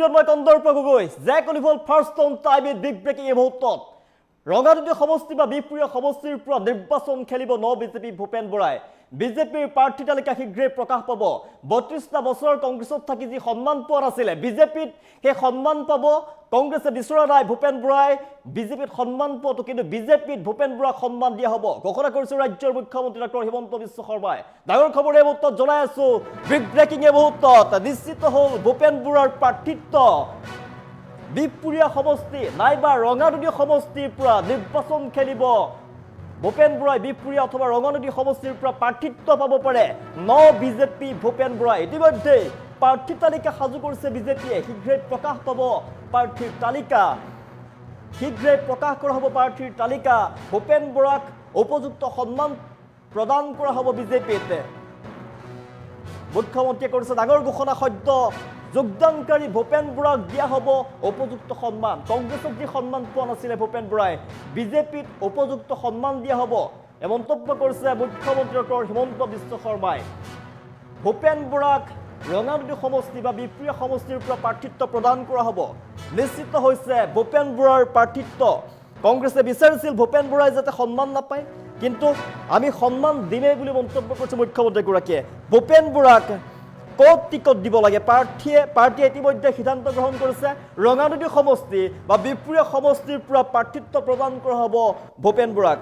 ষ্টুডিঅ'ত মই কন্দৰ্প গগৈ জেক অলিভল first on time in big breaking এই মুহূৰ্তত ৰঙানদী সমষ্টি বা বিপুৰীয়া সমষ্টিৰ পৰা নিৰ্বাচন খেলিব ন বিজেপি ভূপেন বৰাই বিজেপিৰ প্ৰাৰ্থী তালিকা শীঘ্ৰেই প্ৰকাশ পাব ৩২টা বছৰ কংগ্ৰেছত থাকি যি সন্মান পোৱা নাছিলে বিজেপিত সেই সন্মান পাব কংগ্ৰেছে বিচৰা নাই ভূপেন বৰাই বিজেপিত সন্মান পোৱাটো কিন্তু বিজেপিত ভূপেন বৰাক সন্মান দিয়া হ'ব ঘোষণা কৰিছে ৰাজ্যৰ মুখ্যমন্ত্ৰী ডক্টৰ হিমন্ত বিশ্ব শৰ্মাই ডাঙৰ খবৰ এই মুহূৰ্তত জনাই আছো বিগ ব্ৰেকিং এই মুহূৰ্তত নিশ্চিত হ'ল ভূপেন বৰাৰ প্ৰাৰ্থিত্ব বিপুৰীয়া সমষ্টি নাইবা ৰঙানদী সমষ্টিৰ পৰা নিৰ্বাচন খেলিব ভূপেন বৰাই বিপুৰীয়া অথবা ৰঙানদী সমষ্টিৰ পৰা প্ৰাৰ্থিত্ব পাব পাৰে ন বিজেপি ভূপেন বৰাই ইতিমধ্যে প্ৰাৰ্থী তালিকা সাজু কৰিছে বিজেপিয়ে শীঘ্ৰেই প্ৰকাশ পাব প্ৰাৰ্থীৰ তালিকা শীঘ্ৰেই প্ৰকাশ কৰা হ'ব প্ৰাৰ্থীৰ তালিকা ভূপেন বৰাক উপযুক্ত সন্মান প্ৰদান কৰা হ'ব বিজেপিত মুখ্যমন্ত্ৰীয়ে কৰিছে ডাঙৰ ঘোষণা সদ্য যোগদানকাৰী ভূপেন বৰাক দিয়া হ'ব উপযুক্ত সন্মান কংগ্ৰেছক যি সন্মান পোৱা নাছিলে ভূপেন বৰাই বিজেপিত উপযুক্ত সন্মান দিয়া হ'ব এই মন্তব্য কৰিছে মুখ্যমন্ত্ৰী ডক্টৰ হিমন্ত বিশ্ব শৰ্মাই ভূপেন বৰাক ৰঙানদী সমষ্টি বা বিপুৰীয়া সমষ্টিৰ পৰা প্ৰাৰ্থিত্ব প্ৰদান কৰা হ'ব নিশ্চিত হৈছে ভূপেন বৰাৰ প্ৰাৰ্থিত্ব কংগ্ৰেছে বিচাৰিছিল ভূপেন বৰাই যাতে সন্মান নাপায় কিন্তু আমি সন্মান দিমেই বুলি মন্তব্য কৰিছে মুখ্যমন্ত্ৰীগৰাকীয়ে ভূপেন বৰাক ক'ত টিকট দিব লাগে পাৰ্টিয়ে ইতিমধ্যে সিদ্ধান্ত গ্ৰহণ কৰিছে ৰঙানদী সমষ্টি বা বিপুৰীয়া সমষ্টিৰ পৰা প্ৰাৰ্থিত্ব প্ৰদান কৰা হ'ব ভূপেন বৰাক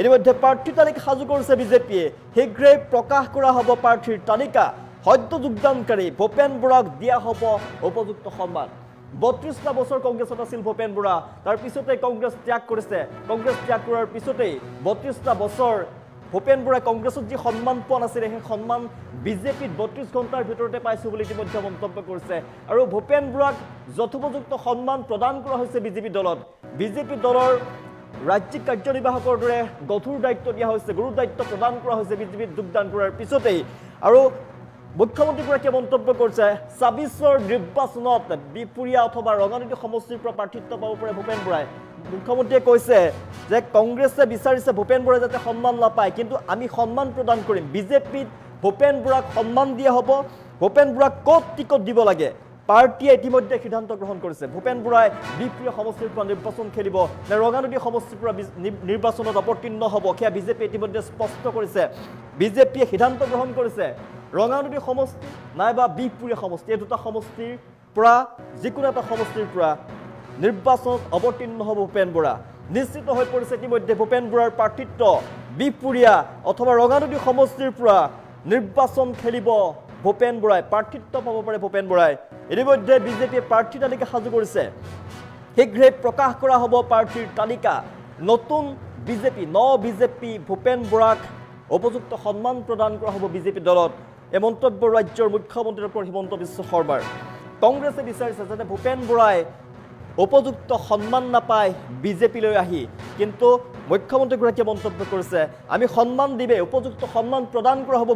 ইতিমধ্যে প্ৰাৰ্থী তালিকা সাজু কৰিছে বিজেপিয়ে শীঘ্ৰেই প্ৰকাশ কৰা হ'ব প্ৰাৰ্থীৰ তালিকা সদ্য যোগদানকাৰী ভূপেন বৰাক দিয়া হ'ব উপযুক্ত সন্মান ৩২টা বছৰ কংগ্ৰেছত আছিল ভূপেন বৰা তাৰ পিছতে কংগ্ৰেছ ত্যাগ কৰিছে কংগ্ৰেছ ত্যাগ কৰাৰ পিছতেই ৩২টা বছৰ ভূপেন বৰাই কংগ্ৰেছত যি সন্মান পোৱা নাছিলে সেই সন্মান বিজেপিত ৩২ ঘণ্টাৰ ভিতৰতে পাইছো বুলি ইতিমধ্যে মন্তব্য কৰিছে আৰু ভূপেন বৰাক যথোপযুক্ত সন্মান প্ৰদান কৰা হৈছে বিজেপি দলত বিজেপি দলৰ ৰাজ্যিক কাৰ্যনিৰ্বাহকৰ দৰে গধুৰ দায়িত্ব দিয়া হৈছে গুৰু দায়িত্ব প্ৰদান কৰা হৈছে বিজেপিত যোগদান কৰাৰ পিছতেই আৰু মুখ্যমন্ত্ৰীগৰাকীয়ে মন্তব্য কৰিছে ২৬ৰ নিৰ্বাচনত বিপুৰীয়া অথবা ৰঙানদী সমষ্টিৰ পৰা প্ৰাৰ্থিত্ব পাব পাৰে ভূপেন বৰাই মুখ্যমন্ত্ৰীয়ে কৈছে যে কংগ্ৰেছে বিচাৰিছে ভূপেন বৰাই যাতে সন্মান নাপায় কিন্তু আমি সন্মান প্ৰদান কৰিম বিজেপিত ভূপেন বৰাক সন্মান দিয়া হ'ব ভূপেন বৰাক ক'ত টিকট দিব লাগে পাৰ্টিয়ে ইতিমধ্যে সিদ্ধান্ত গ্ৰহণ কৰিছে ভূপেন বৰাই বিপুৰীয়া সমষ্টিৰ পৰা নিৰ্বাচন খেলিব নে ৰঙানদী সমষ্টিৰ পৰা নিৰ্বাচনত অৱতীৰ্ণ হ'ব সেয়া বিজেপিয়ে ইতিমধ্যে স্পষ্ট কৰিছে বিজেপিয়ে সিদ্ধান্ত গ্ৰহণ কৰিছে ৰঙানদী সমষ্টি নাইবা বিপুৰীয়া সমষ্টি এই দুটা সমষ্টিৰ পৰা যিকোনো এটা সমষ্টিৰ পৰা নিৰ্বাচনত অৱতীৰ্ণ হ'ব ভূপেন বৰা নিশ্চিত হৈ পৰিছে ইতিমধ্যে ভূপেন বৰাৰ প্ৰাৰ্থিত্ব বিপুৰীয়া অথবা ৰঙানদী সমষ্টিৰ পৰা নিৰ্বাচন খেলিব ভূপেন বৰাই প্ৰাৰ্থিত্ব পাব পাৰে ভূপেন বৰাই ইতিমধ্যে বিজেপিয়ে প্ৰাৰ্থী তালিকা সাজু কৰিছে শীঘ্ৰেই প্ৰকাশ কৰা হ'ব প্ৰাৰ্থীৰ তালিকা নতুন বিজেপি ন বিজেপি ভূপেন বৰাক উপযুক্ত সন্মান প্ৰদান কৰা হ'ব বিজেপি দলত এই মন্তব্য ৰাজ্যৰ মুখ্যমন্ত্ৰী ডক্টৰ হিমন্ত বিশ্ব শৰ্মাৰ কংগ্ৰেছে বিচাৰিছে যাতে ভূপেন বৰাই উপযুক্ত সন্মান নাপায় বিজেপিলৈ আহি কিন্তু মুখ্যমন্ত্ৰীগৰাকীয়ে মন্তব্য কৰিছে আমি সন্মান দিবে উপযুক্ত সন্মান প্ৰদান কৰা হ'ব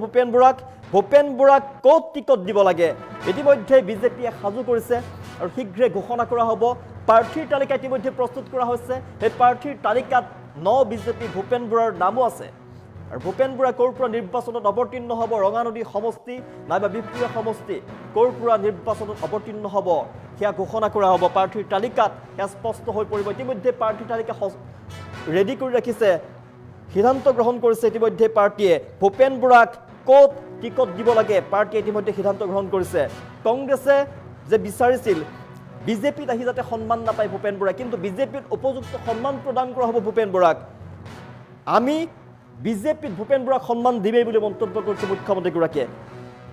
ভূপেন বৰাক ক'ত টিকট দিব লাগে ইতিমধ্যে বিজেপিয়ে সাজু কৰিছে আৰু শীঘ্ৰে ঘোষণা কৰা হ'ব প্ৰাৰ্থীৰ তালিকা ইতিমধ্যে প্ৰস্তুত কৰা হৈছে সেই প্ৰাৰ্থীৰ তালিকাত ন বিজেপি ভূপেন বৰাৰ নামো আছে আৰু ভূপেন বৰা ক'ৰ পৰা নিৰ্বাচনত অৱতীৰ্ণ হ'ব ৰঙানদী সমষ্টি নাইবা বিপুৰীয়া সমষ্টি ক'ৰ পৰা নিৰ্বাচনত অৱতীৰ্ণ হ'ব সেয়া ঘোষণা কৰা হ'ব প্ৰাৰ্থীৰ তালিকাত সেয়া স্পষ্ট হৈ পৰিব ইতিমধ্যে প্ৰাৰ্থীৰ তালিকা ৰেডি কৰি ৰাখিছে সিদ্ধান্ত গ্ৰহণ কৰিছে ইতিমধ্যে পাৰ্টিয়ে ভূপেন বৰাক ক'ত টিকট দিব লাগে পাৰ্টিয়ে ইতিমধ্যে সিদ্ধান্ত গ্ৰহণ কৰিছে কংগ্ৰেছে যে বিচাৰিছিল বিজেপিত আহি যাতে সন্মান নাপায় ভূপেন বৰাই কিন্তু বিজেপিত উপযুক্ত সন্মান প্ৰদান কৰা হ'ব ভূপেন বৰাক আমি বিজেপিত ভূপেন বৰাক সন্মান দিমেই বুলি মন্তব্য কৰিছে মুখ্যমন্ত্ৰীগৰাকীয়ে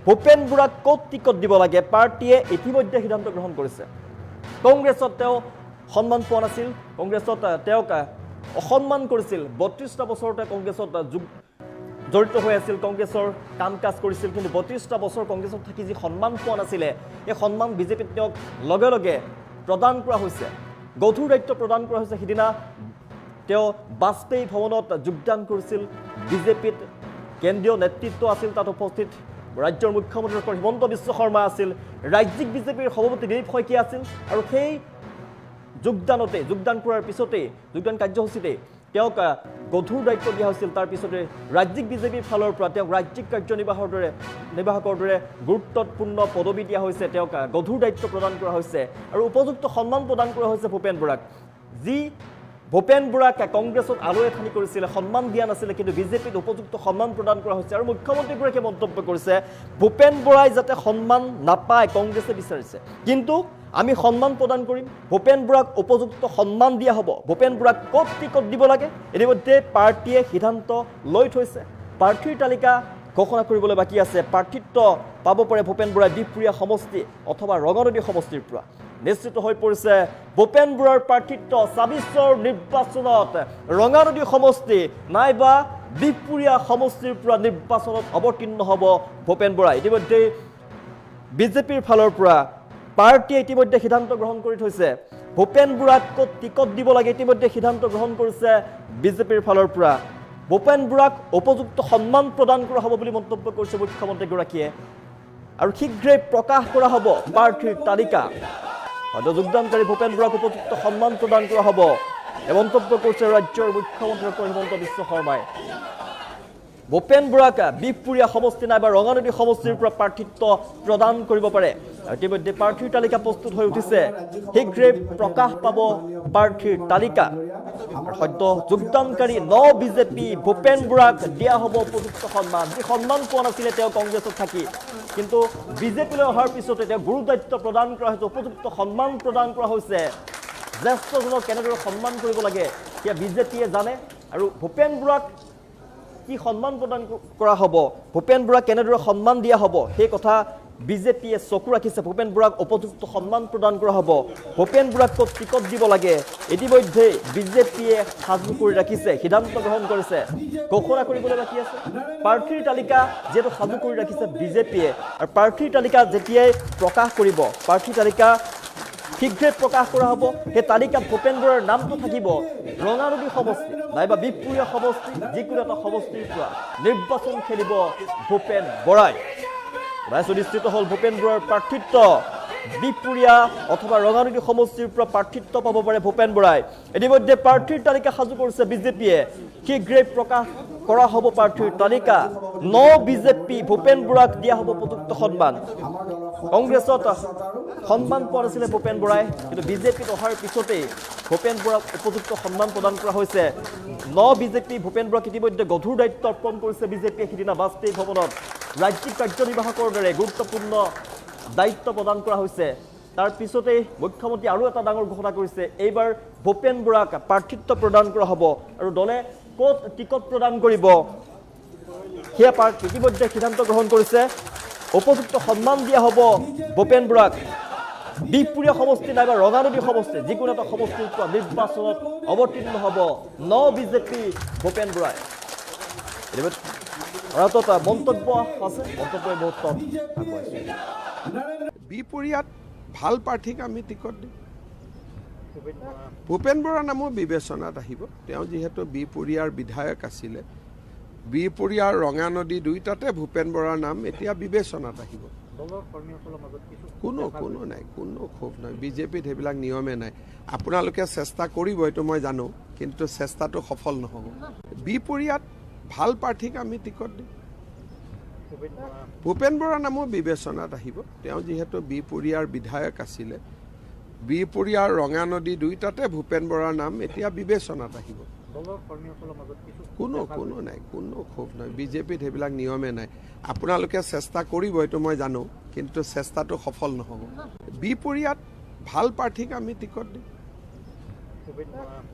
ভূপেন বৰাক ক'ত টিকট দিব লাগে পাৰ্টিয়ে ইতিমধ্যে সিদ্ধান্ত গ্ৰহণ কৰিছে কংগ্ৰেছত তেওঁ সন্মান পোৱা নাছিল কংগ্ৰেছত তেওঁক অসন্মান কৰিছিল ৩২টা বছৰতে কংগ্ৰেছত জড়িত হৈ আছিল কংগ্ৰেছৰ কাম কাজ কৰিছিল কিন্তু ৩২টা বছৰ কংগ্ৰেছত থাকি যি সন্মান পোৱা নাছিলে এই সন্মান বিজেপিত তেওঁক লগে লগে প্ৰদান কৰা হৈছে গধুৰ দায়িত্ব প্ৰদান কৰা হৈছে সিদিনা তেওঁ বাজপেয়ী ভৱনত যোগদান কৰিছিল বিজেপিত কেন্দ্ৰীয় নেতৃত্ব আছিল তাত উপস্থিত ৰাজ্যৰ মুখ্যমন্ত্ৰী ডক্টৰ হিমন্ত বিশ্ব শৰ্মা আছিল ৰাজ্যিক বিজেপিৰ সভাপতি দিলীপ শইকীয়া আছিল আৰু সেই যোগদান কৰাৰ পিছতে যোগদান কাৰ্যসূচীতে তেওঁক গধুৰ দায়িত্ব দিয়া হৈছিল তাৰ পিছতে ৰাজ্যিক বিজেপিৰ ফালৰ পৰা তেওঁক ৰাজ্যিক নিৰ্বাহকৰ দৰে গুৰুত্বপূৰ্ণ পদবী দিয়া হৈছে তেওঁক গধুৰ দায়িত্ব প্ৰদান কৰা হৈছে আৰু উপযুক্ত সন্মান প্ৰদান কৰা হৈছে ভূপেন বৰাক যি ভূপেন বৰাক কংগ্ৰেছত আলৈ আথানি কৰিছিলে সন্মান দিয়া নাছিলে কিন্তু বিজেপিত উপযুক্ত সন্মান প্ৰদান কৰা হৈছে আৰু মুখ্যমন্ত্ৰীগৰাকীয়ে মন্তব্য কৰিছে ভূপেন বৰাই যাতে সন্মান নাপায় কংগ্ৰেছে বিচাৰিছে কিন্তু আমি সন্মান প্ৰদান কৰিম ভূপেন বৰাক উপযুক্ত সন্মান দিয়া হ'ব ভূপেন বৰাক ক'ত টিকট দিব লাগে ইতিমধ্যে পাৰ্টিয়ে সিদ্ধান্ত লৈ থৈছে প্ৰাৰ্থীৰ তালিকা ঘোষণা কৰিবলৈ বাকী আছে প্ৰাৰ্থিত্ব পাব পাৰে ভূপেন বৰাই বিহপুৰীয়া সমষ্টি অথবা ৰঙানদী সমষ্টিৰ পৰা নিশ্চিত হৈ পৰিছে ভূপেন বৰাৰ প্ৰাৰ্থিত্ব ২৬ৰ নিৰ্বাচনত ৰঙানদী সমষ্টি নাইবা বিহপুৰীয়া সমষ্টিৰ পৰা নিৰ্বাচনত অৱতীৰ্ণ হ'ব ভূপেন বৰা ইতিমধ্যে বিজেপিৰ ফালৰ পৰা পাৰ্টিয়ে ইতিমধ্যে সিদ্ধান্ত গ্ৰহণ কৰি থৈছে ভূপেন বৰাক ক'ত টিকট দিব লাগে ইতিমধ্যে সিদ্ধান্ত গ্ৰহণ কৰিছে বিজেপিৰ ফালৰ পৰা ভূপেন বৰাক উপযুক্ত সন্মান প্ৰদান কৰা হ'ব বুলি মন্তব্য কৰিছে মুখ্যমন্ত্ৰীগৰাকীয়ে আৰু শীঘ্ৰে প্ৰকাশ কৰা হ'ব প্ৰাৰ্থীৰ তালিকা হয়তো যোগদানকাৰী ভূপেন বৰাক উপযুক্ত সন্মান প্ৰদান কৰা হ'ব এই মন্তব্য কৰিছে ৰাজ্যৰ মুখ্যমন্ত্ৰী হিমন্ত বিশ্ব শৰ্মাই ভূপেন বৰাক বিহপুৰীয়া সমষ্টি নাইবা ৰঙানদী সমষ্টিৰ পৰা প্ৰাৰ্থিত্ব প্ৰদান কৰিব পাৰে ইতিমধ্যে প্ৰাৰ্থীৰ তালিকা প্ৰস্তুত হৈ উঠিছে শীঘ্ৰে প্ৰকাশ পাব প্ৰাৰ্থীৰ তালিকা সদ্য যোগদানকাৰী বিজেপি ভূপেন বৰাক দিয়া হ'ব উপযুক্ত সন্মান যি সন্মান পোৱা নাছিলে তেওঁ কংগ্ৰেছত থাকি কিন্তু বিজেপিলৈ অহাৰ পিছতে তেওঁ গুৰু দায়িত্ব প্ৰদান কৰা হৈছে উপযুক্ত সন্মান প্ৰদান কৰা হৈছে জ্যেষ্ঠজনক কেনেদৰে সন্মান কৰিব লাগে সেয়া বিজেপিয়ে জানে আৰু ভূপেন বৰাক কি সন্মান প্ৰদান কৰা হ'ব ভূপেন বৰাক কেনেদৰে সন্মান দিয়া হ'ব সেই কথা বিজেপিয়ে চকু ৰাখিছে ভূপেন বৰাক উপযুক্ত সন্মান প্ৰদান কৰা হ'ব ভূপেন বৰাক ক'ত টিকট দিব লাগে ইতিমধ্যে বিজেপিয়ে সাজু কৰি ৰাখিছে সিদ্ধান্ত গ্ৰহণ কৰিছে ঘোষণা কৰিবলৈ বাকী আছে প্ৰাৰ্থীৰ তালিকা যিহেতু সাজু কৰি ৰাখিছে বিজেপিয়ে আৰু প্ৰাৰ্থীৰ তালিকা যেতিয়াই প্ৰকাশ কৰিব প্ৰাৰ্থীৰ তালিকা শীঘ্ৰে প্ৰকাশ কৰা হ'ব সেই তালিকাত ভূপেন বৰাৰ নামটো থাকিব ৰঙানদী সমষ্টি নাইবা বিহপুৰীয়া সমষ্টি যিকোনো এটা সমষ্টিৰ পৰা নিৰ্বাচন খেলিব ভূপেন বৰাই নিশ্চিত হ'ল ভূপেন বৰাৰ প্ৰাৰ্থিত্ব বিহপুৰীয়া অথবা ৰঙানদী সমষ্টিৰ পৰা প্ৰাৰ্থিত্ব পাব পাৰে ভূপেন বৰাই ইতিমধ্যে প্ৰাৰ্থীৰ তালিকা সাজু কৰিছে বিজেপিয়ে শীঘ্ৰে প্ৰকাশ কৰা হ'ব প্ৰাৰ্থীৰ তালিকা বিজেপি ভূপেন বৰাক দিয়া হ'ব উপযুক্ত সন্মান কংগ্ৰেছত সন্মান পোৱা নাছিলে ভূপেন বৰাই কিন্তু বিজেপিত অহাৰ পিছতেই ভূপেন বৰাক উপযুক্ত সন্মান প্ৰদান কৰা হৈছে বিজেপি ভূপেন বৰাক ইতিমধ্যে গধুৰ দায়িত্ব অৰ্পণ কৰিছে বিজেপিয়ে সিদিনা বাজপেয়ী ভৱনত ৰাজ্যিক কাৰ্যনিৰ্বাহকৰ দৰে গুৰুত্বপূৰ্ণ দায়িত্ব প্ৰদান কৰা হৈছে তাৰ পিছতেই মুখ্যমন্ত্ৰী আৰু এটা ডাঙৰ ঘোষণা কৰিছে এইবাৰ ভূপেন বৰাক প্ৰাৰ্থিত্ব প্ৰদান কৰা হ'ব আৰু দলে ক'ত টিকট প্ৰদান কৰিব সেয়া ইতিমধ্যে সিদ্ধান্ত গ্ৰহণ কৰিছে উপযুক্ত সন্মান দিয়া হ'ব ভূপেন বৰাক বিহপুৰীয়া সমষ্টি নাইবা ৰঙানদী সমষ্টি যিকোনো এটা সমষ্টিৰ পৰা নিৰ্বাচনত অৱতীৰ্ণ হ'ব বিজেপি ভূপেন বৰাই মন্তব্য আছে মন্তব্য মুহূৰ্তত বিহপুৰীয়াত ভাল প্ৰাৰ্থীক আমি টিকট দিম ভূপেন বৰাৰ নামো বিবেচনাত আহিব তেওঁ যিহেতু বিহপুৰীয়াৰ বিধায়ক আছিলে বিহপুৰীয়াৰ ৰঙানদী দুইটাতে ভূপেন বৰাৰ নাম এতিয়া বিবেচনাত আহিব কোনো নাই কোনো ক্ষোভ নাই বিজেপিত সেইবিলাক নিয়মে নাই আপোনালোকে চেষ্টা কৰিব এইটো মই জানো কিন্তু চেষ্টাটো সফল নহ'ব বিহপুৰীয়াত ভাল প্ৰাৰ্থীক আমি টিকট দিম ভূপেন বৰাৰ নামো বিবেচনাত আহিব তেওঁ যিহেতু বিহপুৰীয়াৰ বিধায়ক আছিলে বিহপুৰীয়াৰ ৰঙানদী দুইটাতে ভূপেন বৰাৰ নাম এতিয়া বিবেচনাত আহিব কোনো নাই কোনো ক্ষোভ নাই বিজেপিত সেইবিলাক নিয়মে নাই আপোনালোকে চেষ্টা কৰিব এইটো মই জানো কিন্তু চেষ্টাটো সফল নহ'ব বিহপুৰীয়াত ভাল প্ৰাৰ্থীক আমি টিকট দিম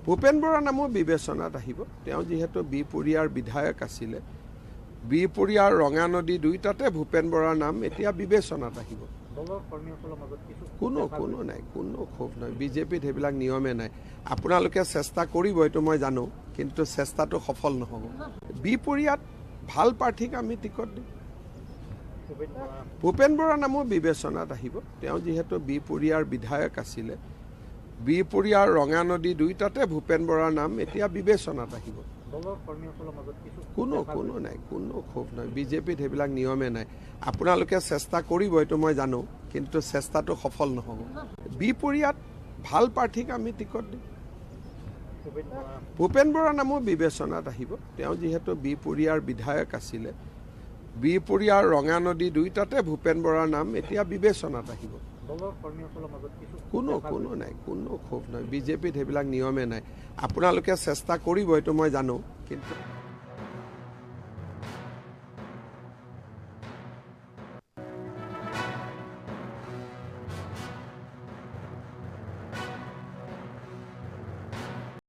ভূপেন বৰাৰ নামো বিবেচনাত আহিব তেওঁ যিহেতু বিহপুৰীয়াৰ বিধায়ক আছিলে বিহপুৰীয়াৰ ৰঙানদী দুইটাতে ভূপেন বৰাৰ নাম এতিয়া বিবেচনাত আহিব কোনো নাই কোনো ক্ষোভ নাই বিজেপিত সেইবিলাক নিয়মে নাই আপোনালোকে চেষ্টা কৰিব এইটো মই জানো কিন্তু চেষ্টাটো সফল নহ'ব বিহপুৰীয়াত ভাল প্ৰাৰ্থীক আমি টিকট দিম ভূপেন বৰাৰ নামো বিবেচনাত আহিব তেওঁ যিহেতু বিহপুৰীয়াৰ বিধায়ক আছিলে বিহপুৰীয়াৰ ৰঙানদী দুইটাতে ভূপেন বৰাৰ নাম এতিয়া বিবেচনাত আহিব কোনো নাই কোনো ক্ষোভ নাই বিজেপিত সেইবিলাক নিয়মে নাই আপোনালোকে চেষ্টা কৰিব এইটো মই জানো কিন্তু চেষ্টাটো সফল নহ'ব বিহপুৰীয়াত ভাল প্ৰাৰ্থীক আমি টিকট দিম ভূপেন বৰাৰ নামো বিবেচনাত আহিব। তেওঁ যিহেতু বিহপুৰীয়াৰ বিধায়ক আছিলে, বিহপুৰীয়াৰ ৰঙানদী দুয়োটাতে ভূপেন বৰাৰ নাম এতিয়া বিবেচনাত আহিব। কোনো নাই, কোনো ক্ষোভ নাই। বিজেপিত সেইবিলাক নিয়মে নাই। আপোনালোকে চেষ্টা কৰিব, এইটো মই জানো, কিন্তু